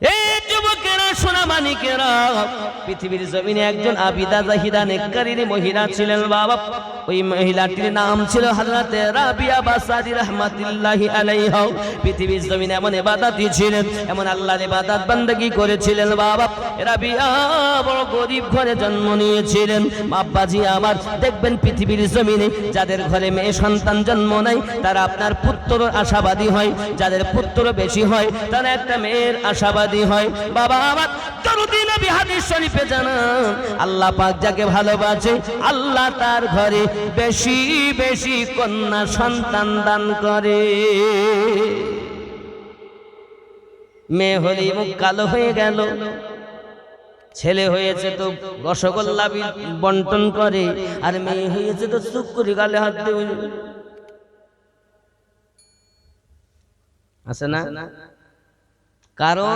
এই যুবকেরা সোনা মানিকেরা, পৃথিবীর জমিনে একজন আবিদা জাহিদা নেককারী মহিলা ছিলেন বাবা। ওই মহিলাটির নাম ছিল হযরতে রাবিয়া বাসারি রাহমাতুল্লাহি আলাইহা। পৃথিবীর জমিনে এমন ইবাদতী ছিলেন, এমন আল্লাহর ইবাদত বান্দাগি করেছিলেন বাবা। রাবিয়া বড় গরিব ঘরে জন্ম নিয়েছিলেন। আব্বাজি আমার, দেখবেন পৃথিবীর জমিনে যাদের ঘরে মেয়ে সন্তান জন্ম নেয় তারা আপনার পুত্র আশাবাদী হয়, যাদের পুত্র বেশি হয় তারা একটা মেয়ের আশাবাদী হয়। বাবা আমার, দরুদি নবী হাদিস শরীফে জানান, আল্লাহ পাক যাকে ভালোবাসে আল্লাহ তার ঘরে বেশি বেশি কন্যা সন্তান দান করে। মেয়ে হলে মুখ কালো হয়ে গেল, ছেলে হয়েছে তো রসগোল্লা বন্টন করে, আর মেয়ে হয়েছে তো চুপ করে গালে হাত দিয়ে আছে না। কারণ